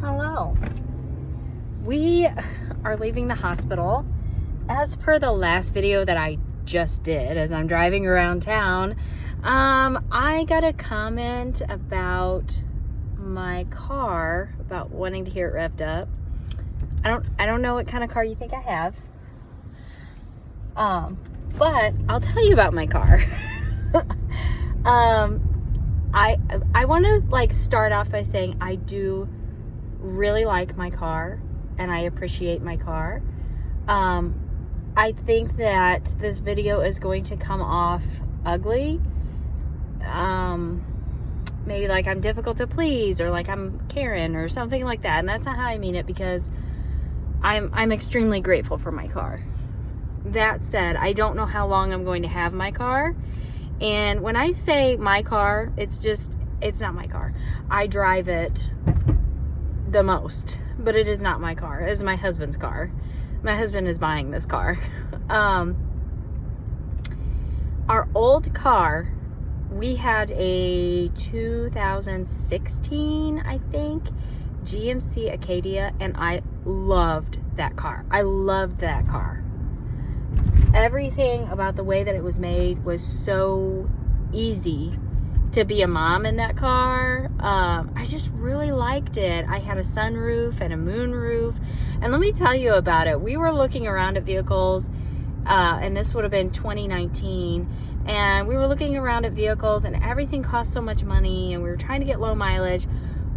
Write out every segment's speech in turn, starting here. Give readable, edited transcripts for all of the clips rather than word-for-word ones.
Hello. We are leaving the hospital. As per the last video that I just did, as I'm driving around town, I got a comment about my car, about wanting to hear it revved up. I don't know what kind of car you think I have. But I'll tell you about my car. I want to start off by saying I do really like my car and I appreciate my car. I think that this video is going to come off ugly. Maybe like I'm difficult to please, or like I'm Karen or something like that. And that's not how I mean it, because I'm extremely grateful for my car. That said, I don't know how long I'm going to have my car. And when I say my car, it's not my car. I drive it the most, but it is not my car. It is my husband's car. My husband is buying this car. Our old car, we had a 2016, I think, GMC Acadia, and I loved that car. I loved that car. Everything about the way that it was made was so easy to be a mom in that car. I just really liked it. I had a sunroof and a moonroof. And let me tell you about it. We were looking around at vehicles, and this would have been 2019. And we were looking around at vehicles, and everything cost so much money, and we were trying to get low mileage.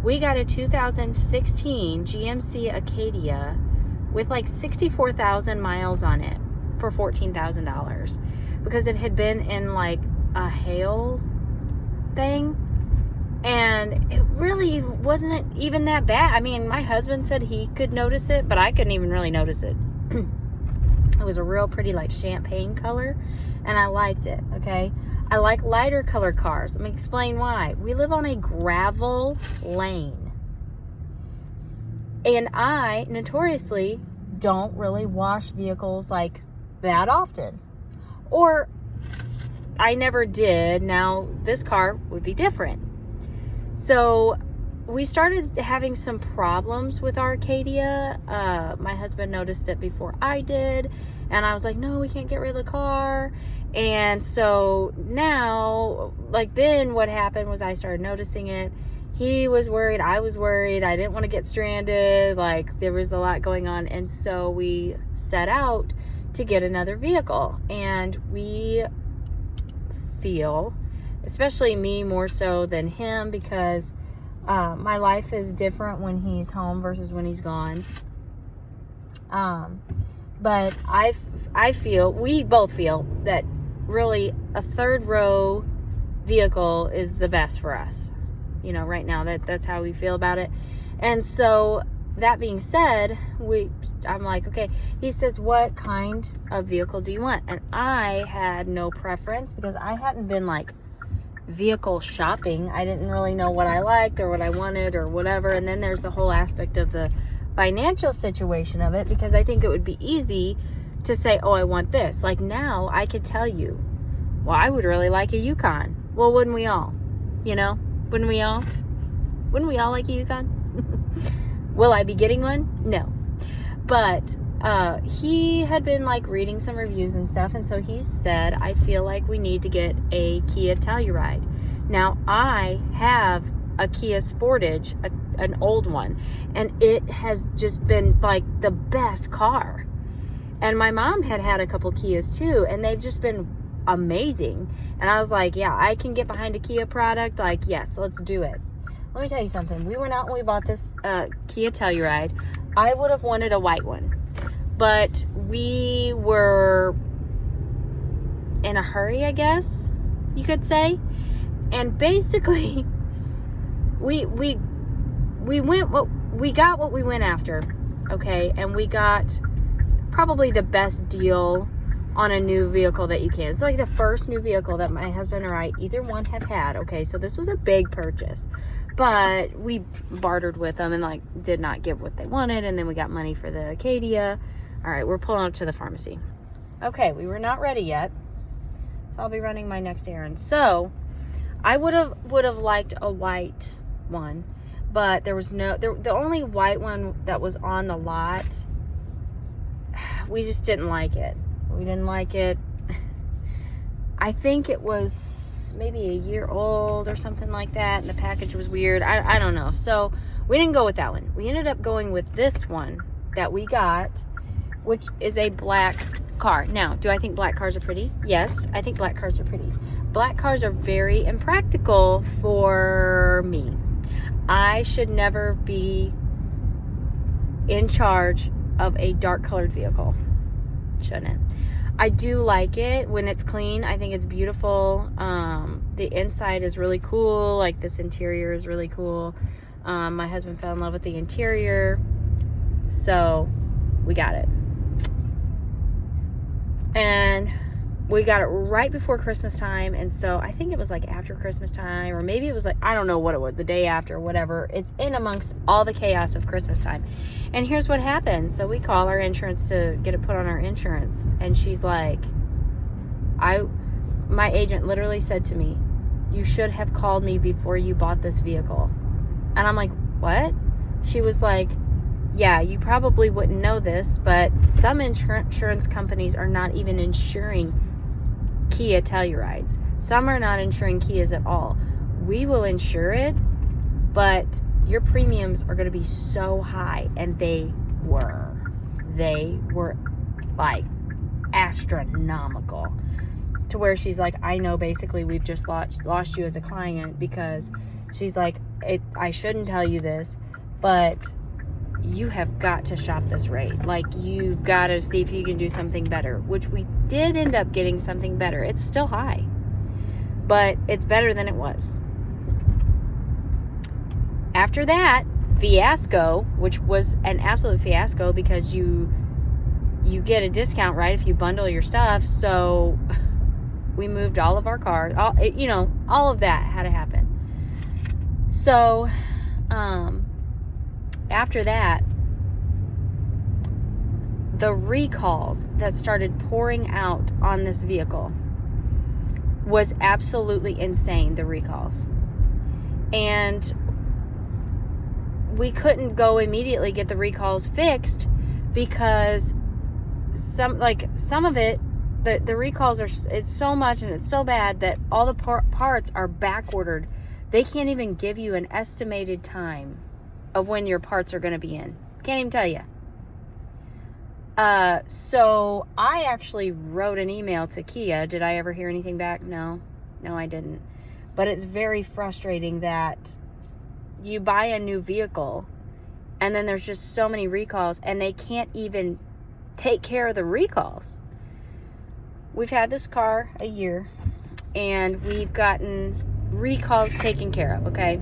We got a 2016 GMC Acadia with like 64,000 miles on it for $14,000, because it had been in like a hail thing, and it really wasn't even that bad. I mean, my husband said he could notice it, but I couldn't even really notice it. It was a real pretty like champagne color, and I liked it. Okay, I like lighter color cars. Let me explain why. We live on a gravel lane, and I notoriously don't really wash vehicles like that often, or I never did. Now this car would be different. So we started having some problems with our Acadia. My husband noticed it before I did, and I was like, no, we can't get rid of the car. And so now, like, then what happened was I started noticing it. He was worried, I was worried, I didn't want to get stranded, like there was a lot going on. And so we set out to get another vehicle, and we feel, especially me more so than him, because my life is different when he's home versus when he's gone. But we both feel that really a third row vehicle is the best for us. You know, right now that's how we feel about it. And so that being said, I'm like, okay. He says, what kind of vehicle do you want? And I had no preference, because I hadn't been like vehicle shopping. I didn't really know what I liked or what I wanted or whatever. And then there's the whole aspect of the financial situation of it, because I think it would be easy to say, oh, I want this. Like now I could tell you, well, I would really like a Yukon. Well, wouldn't we all? You know, wouldn't we all like a Yukon? Will I be getting one? No. But he had been like reading some reviews and stuff, and so he said, I feel like we need to get a Kia Telluride. Now, I have a Kia Sportage, an old one, and it has just been like the best car. And my mom had a couple Kias too, and they've just been amazing. And I was like, yeah, I can get behind a Kia product. Like, yes, let's do it. Let me tell you something. We went out and we bought this Kia Telluride. I would have wanted a white one, but we were in a hurry, I guess you could say. And basically, we got what we went after, okay? And we got probably the best deal on a new vehicle that you can. It's like the first new vehicle that my husband or I, either one, have had, okay? So this was a big purchase. But we bartered with them and like did not give what they wanted, and then we got money for the Acadia. All right, we're pulling up to the pharmacy. Okay, we were not ready yet, so I'll be running my next errand. So I would have liked a white one, but there was the only white one that was on the lot, we just didn't like it. We didn't like it. I think it was maybe a year old or something like that, and the package was weird. I don't know. So we didn't go with that one. We ended up going with this one that we got, which is a black car. Now, do I think black cars are pretty? Yes, I think black cars are pretty. Black cars are very impractical for me. I should never be in charge of a dark colored vehicle. Shouldn't. I do like it when it's clean. I think it's beautiful. The inside is really cool. Like, this interior is really cool. My husband fell in love with the interior, so we got it. And we got it right before Christmas time, and so I think it was like after Christmas time, or maybe it was like, I don't know what it was, the day after, whatever. It's in amongst all the chaos of Christmas time. And here's what happened. So we call our insurance to get it put on our insurance, and she's like, my agent literally said to me, you should have called me before you bought this vehicle. And I'm like, what? She was like, yeah, you probably wouldn't know this, but some insurance companies are not even insuring Kia Tellurides. Some are not insuring Kias at all. We will insure it, but your premiums are going to be so high, and they were like astronomical, to where she's like, I know basically we've just lost you as a client, because she's like, I shouldn't tell you this, but you have got to shop this rate. Like, you've got to see if you can do something better, which we did end up getting something better. It's still high, but it's better than it was. After that fiasco, which was an absolute fiasco, because you get a discount, right, if you bundle your stuff. So we moved all of our cars, all of that had to happen. So after that, the recalls that started pouring out on this vehicle was absolutely insane, the recalls. And we couldn't go immediately get the recalls fixed, because some of it, the recalls it's so much and it's so bad that all the parts are back ordered. They can't even give you an estimated time of when your parts are going to be in. Can't even tell you. So I actually wrote an email to Kia. Did I ever hear anything back? No, I didn't. But it's very frustrating that you buy a new vehicle and then there's just so many recalls, and they can't even take care of the recalls. We've had this car a year, and we've gotten recalls taken care of, okay?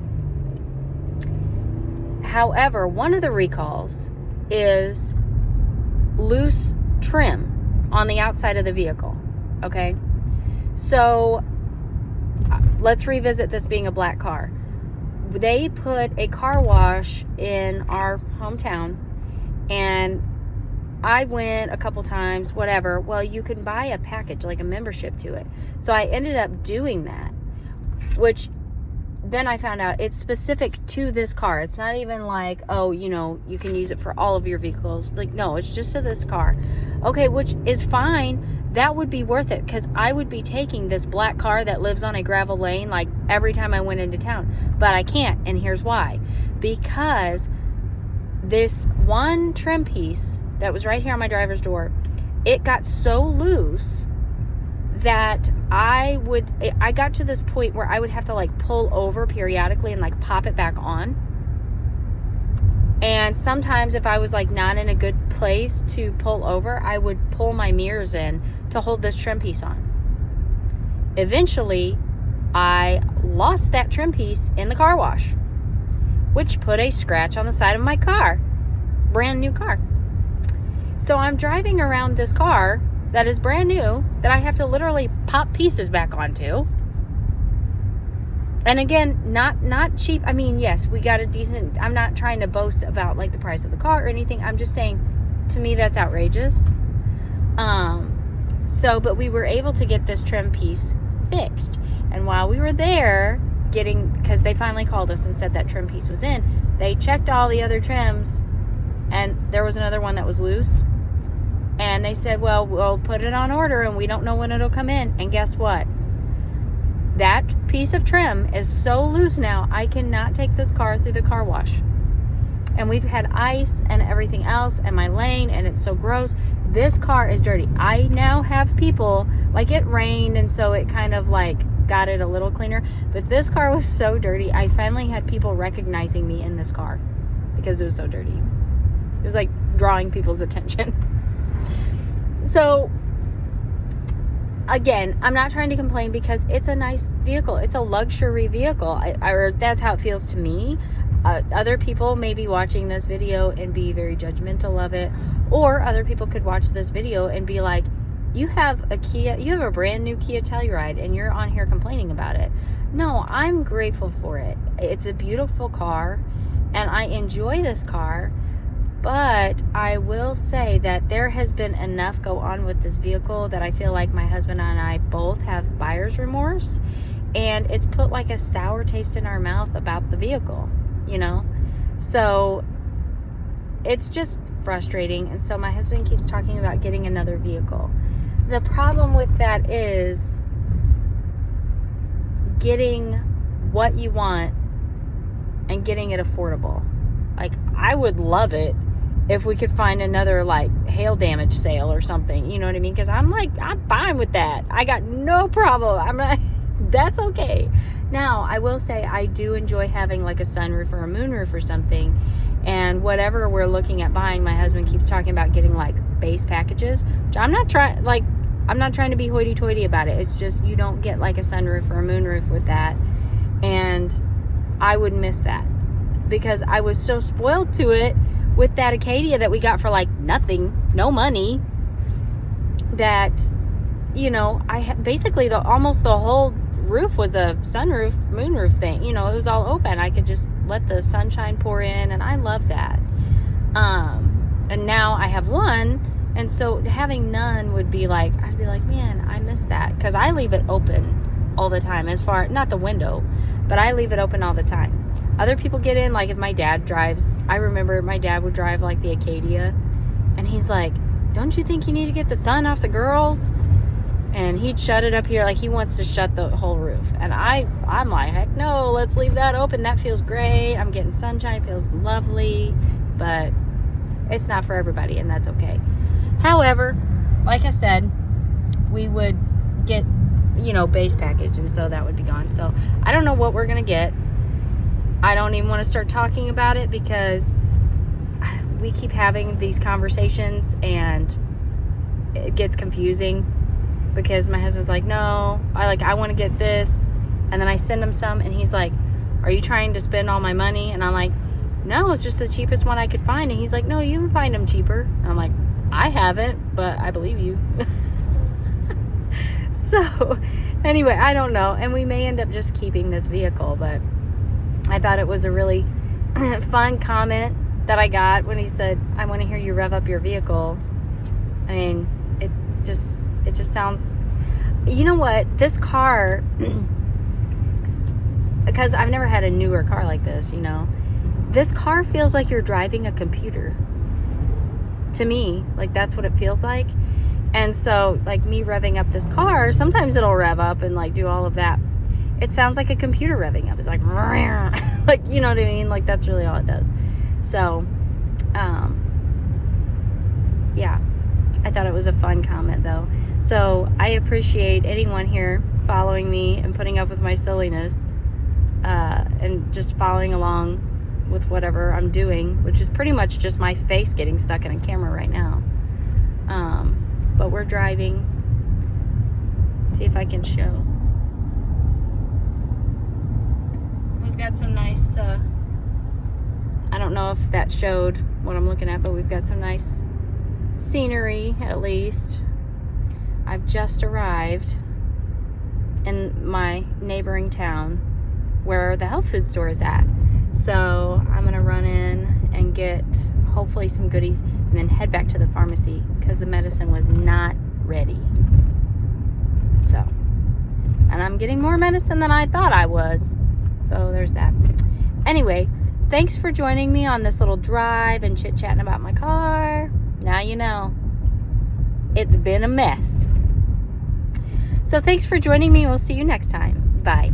However, one of the recalls is loose trim on the outside of the vehicle, okay? So let's revisit this being a black car. They put a car wash in our hometown, and I went a couple times, whatever. Well, you can buy a package, like a membership to it. So I ended up doing that, which then I found out it's specific to this car. It's not even like, oh, you can use it for all of your vehicles. Like, no, it's just to this car. Okay, which is fine. That would be worth it, because I would be taking this black car that lives on a gravel lane like every time I went into town. But I can't, and here's why. Because this one trim piece that was right here on my driver's door, it got so loose that I got to this point where I would have to like pull over periodically and like pop it back on. And sometimes if I was like not in a good place to pull over, I would pull my mirrors in to hold this trim piece on. Eventually, I lost that trim piece in the car wash, which put a scratch on the side of my car. Brand new car. So I'm driving around this car that is brand new, that I have to literally pop pieces back onto. And again, not cheap. I mean, yes, we got a decent, I'm not trying to boast about like the price of the car or anything. I'm just saying, to me, that's outrageous. But we were able to get this trim piece fixed. And while we were there getting, because they finally called us and said that trim piece was in. They checked all the other trims, and there was another one that was loose. And they said, well, we'll put it on order, and we don't know when it'll come in. And guess what? That piece of trim is so loose now, I cannot take this car through the car wash. And we've had ice and everything else, and my lane, and it's so gross. This car is dirty. I now have people, like, it rained, and so it kind of like got it a little cleaner, but this car was so dirty. I finally had people recognizing me in this car because it was so dirty. It was like drawing people's attention. So again, I'm not trying to complain because it's a nice vehicle. It's a luxury vehicle, or that's how it feels to me. Other people may be watching this video and be very judgmental of it, or other people could watch this video and be like, you have a brand new Kia Telluride and you're on here complaining about it. No, I'm grateful for it. It's a beautiful car and I enjoy this car, but I will say that there has been enough go on with this vehicle that I feel like my husband and I both have buyer's remorse, and it's put like a sour taste in our mouth about the vehicle, you know? So it's just frustrating. And so my husband keeps talking about getting another vehicle. The problem with that is getting what you want and getting it affordable. Like, I would love it if we could find another, like, hail damage sale or something, you know what I mean? Because I'm fine with that. I got no problem. That's okay. Now, I will say I do enjoy having like a sunroof or a moonroof or something. And whatever we're looking at buying, my husband keeps talking about getting like base packages, which I'm not trying to be hoity-toity about it. It's just you don't get like a sunroof or a moonroof with that. And I would miss that because I was so spoiled to it with that Acadia that we got for like nothing, no money, that, you know, basically almost the whole roof was a sunroof, moonroof thing. You know, it was all open. I could just let the sunshine pour in, and I love that. And now I have one, and so having none would be like, I'd be like, man, I miss that, because I leave it open all the time, not the window, but I leave it open all the time. Other people get in, like if my dad drives, I remember my dad would drive like the Acadia, and he's like, don't you think you need to get the sun off the girls? And he'd shut it up here, like he wants to shut the whole roof. And I'm like, heck no, let's leave that open. That feels great. I'm getting sunshine, feels lovely, but it's not for everybody, and that's okay. However, like I said, we would get, you know, base package, and so that would be gone. So I don't know what we're gonna get. I don't even want to start talking about it because we keep having these conversations and it gets confusing. Because my husband's like, no, I want to get this, and then I send him some, and he's like, are you trying to spend all my money? And I'm like, no, it's just the cheapest one I could find. And he's like, no, you can find them cheaper. And I'm like, I haven't, but I believe you. So anyway, I don't know, and we may end up just keeping this vehicle, but I thought it was a really fun comment that I got when he said, I want to hear you rev up your vehicle. I mean, it just sounds, you know what, this car, because I've never had a newer car like this, you know, this car feels like you're driving a computer to me. Like, that's what it feels like. And so, like, me revving up this car, sometimes it'll rev up and like do all of that. It sounds like a computer revving up. It's like, like, you know what I mean? Like, that's really all it does. So, yeah, I thought it was a fun comment though. So I appreciate anyone here following me and putting up with my silliness, and just following along with whatever I'm doing, which is pretty much just my face getting stuck in a camera right now. But we're driving. See if I can show. We've got some nice, I don't know if that showed what I'm looking at, but we've got some nice scenery, at least. I've just arrived in my neighboring town where the health food store is at. So I'm gonna run in and get hopefully some goodies and then head back to the pharmacy because the medicine was not ready. So, and I'm getting more medicine than I thought I was. So there's that. Anyway, thanks for joining me on this little drive and chit-chatting about my car. Now you know. It's been a mess. So thanks for joining me. We'll see you next time. Bye.